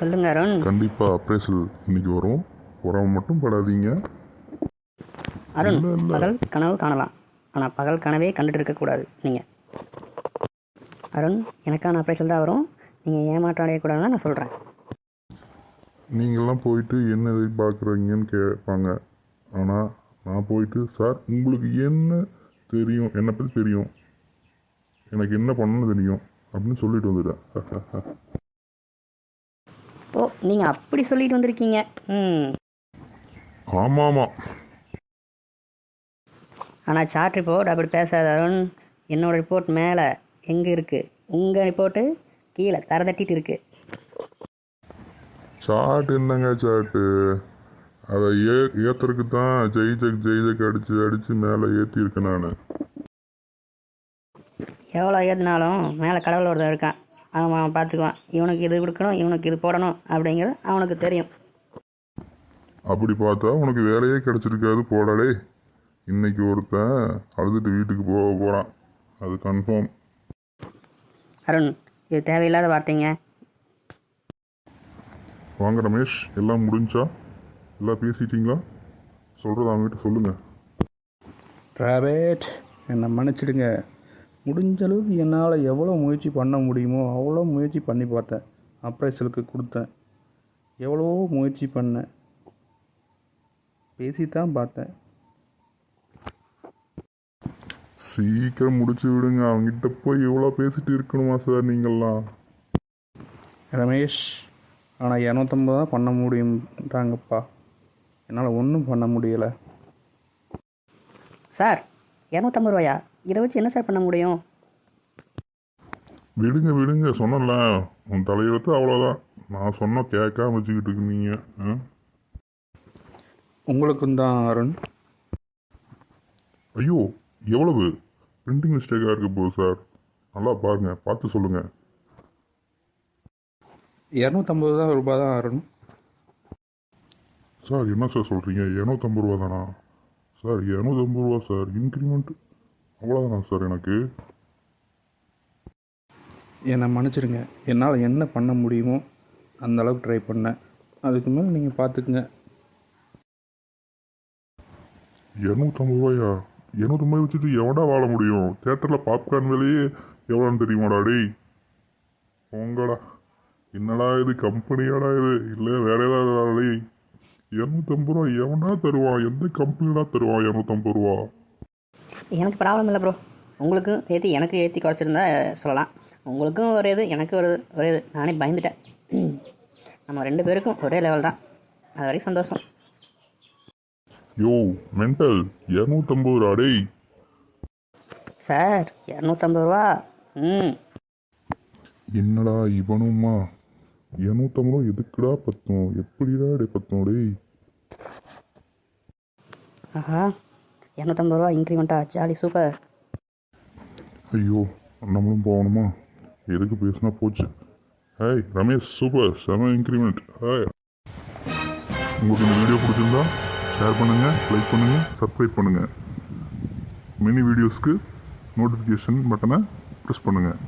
சொல்லுங்க அருண். கண்டிப்பாக அப்ரைசல் இன்னைக்கு வரும். உரம் மட்டும் படாதீங்க. அருண், இல்லை இல்லை, பகல் கனவு காணலாம், ஆனால் பகல் கனவே கண்டுட்டு இருக்கக்கூடாது நீங்கள். அருண், எனக்கான அப்ரைசல் தான் வரும், நீங்கள் ஏமாற்றம் அடையக்கூடாதுன்னு நான் சொல்கிறேன். நீங்கள்லாம் போயிட்டு என்ன எதிர்பார்க்குறீங்கன்னு கேட்பாங்க. ஆனால் நான் போயிட்டு, சார் உங்களுக்கு என்ன தெரியும், என்னை பற்றி தெரியும், எனக்கு என்ன பண்ணணும்னு தெரியும் அப்படின்னு சொல்லிட்டு வந்துட்டேன். ஓ, நீங்கள் அப்படி சொல்லிட்டு வந்திருக்கீங்க. ஆமாம் ஆமாம். ஆனால் சார்ட் ரிப்போர்ட் அப்படி பேசாத அருண். என்னோடய ரிப்போர்ட் மேலே எங்கே இருக்குது, உங்கள் ரிப்போர்ட்டு கீழே தர தட்டிட்டு இருக்குது. சாட்டு என்னங்க சாட்டு, அதை ஏற்றுறதுக்கு தான் ஜெய்ஜக் அடித்து மேலே ஏற்றிருக்கேன் நான். எவ்வளோ ஏற்றினாலும் மேலே கடவுள் ஒருத்தன் இருக்கான். அவன் பார்த்துக்குவான். இவனுக்கு இது கொடுக்கணும், இவனுக்கு இது போடணும் அப்படிங்கிறது அவனுக்கு தெரியும். அப்படி பார்த்தா உனக்கு வேலையே கிடச்சிருக்காது போடாடே. இன்னைக்கு ஒருத்தன் அழுதுட்டு வீட்டுக்கு போகிறான், அது கன்ஃபார்ம். அருண், இது தேவையில்லாத வார்த்தைங்க. வாங்க ரமேஷ், எல்லாம் முடிஞ்சா? எல்லாம் பேசிட்டீங்களா? சொல்கிறத அவங்ககிட்ட சொல்லுங்கள். ராபேட், என்னை மன்னிச்சிடுங்க. முடிஞ்ச அளவுக்கு என்னால் எவ்வளோ முயற்சி பண்ண முடியுமோ அவ்வளோ முயற்சி பண்ணி பார்த்தேன். அப்ரைசலுக்கு கொடுத்தேன். எவ்வளவோ முயற்சி பண்ணேன், பேசித்தான் பார்த்தேன். சீக்கிரம் முடிச்சு விடுங்க. அவங்ககிட்ட போய் எவ்வளோ பேசிட்டு இருக்கணுமா சார் நீங்கள்லாம்? ரமேஷ், ஆனால் 250 தான் பண்ண முடியுன்றாங்கப்பா. என்னால் ஒன்றும் பண்ண முடியலை. சார், 250 ரூபாயா? இதை வச்சு என்ன சார் பண்ண முடியும்? விடுங்க சொன்னல, உன் தலையெழுத்து அவ்வளோதான். நான் சொன்ன கேட்காம வச்சுக்கிட்டு இருக்கீங்க. உங்களுக்கும் தான் அருண். ஐயோ, எவ்வளவு பிரிண்டிங் மிஸ்டேக்காக இருக்க போகுது சார். நல்லா பாருங்கள், பார்த்து சொல்லுங்கள். 250 ரூபா தான் அருண். சார் என்ன சார் சொல்கிறீங்க? 250 ரூபா தானா சார்? 250 ரூபா சார், இன்க்ரிமெண்ட் அவ்வளோதானா சார்? எனக்கு என்னை மன்னிச்சிடுங்க. என்னால் என்ன பண்ண முடியுமோ அந்த அளவுக்கு ட்ரை பண்ணேன். அதுக்கு மேலே நீங்கள் பார்த்துக்குங்க. 250 ரூபாயா? 250 வச்சுட்டு எவடா வாழ முடியும்? தேட்டரில் பாப்கார்ன் விலையே எவ்வளோன்னு தெரியுமாடா டேய்? உங்கடா, என்னடா இது, கம்பெனியாடா இது, இல்லை வேற ஏதாவது வேலை? 250 ரூபா எவனா தருவான்? எந்த கம்பெனிடா தருவான் 250 ரூபா? எனக்கு ப்ராப்ளம் இல்லை ப்ரோ. உங்களுக்கும் ஏற்றி எனக்கு ஏற்றி குறைச்சிருந்தா சொல்லலாம். உங்களுக்கும் ஒரு இது, எனக்கு ஒரு இது. நானே பயந்துட்டேன். நம்ம 2 பேருக்கும் ஒரே லெவல் தான். அது வரைக்கும் சந்தோஷம். யோ மென்டல், 250 ரூபா டேய். சார், 250 ரூபா. என்னடா இவனுமா? 250 ரூபா எதுக்குடா பத்தும்? எப்படிடா டே பத்தும் டேய்? ஆஹா, 250 ரூபா இன்க்ரிமெண்ட்டா? Jolly, super. ஐயோ, நம்மளும் போகணுமா? எதுக்கு பேசினா போச்சு. ஹாய் ரமேஷ், சூப்பர், செம இன்க்ரிமெண்ட். ஹாய், உங்களுக்கு இந்த வீடியோ பிடிச்சிருந்தா ஷேர் பண்ணுங்கள், லைக் பண்ணுங்கள், சப்ஸ்கிரைப் பண்ணுங்கள். மினி வீடியோஸ்க்கு நோட்டிஃபிகேஷன் பட்டனை ப்ரெஸ் பண்ணுங்கள்.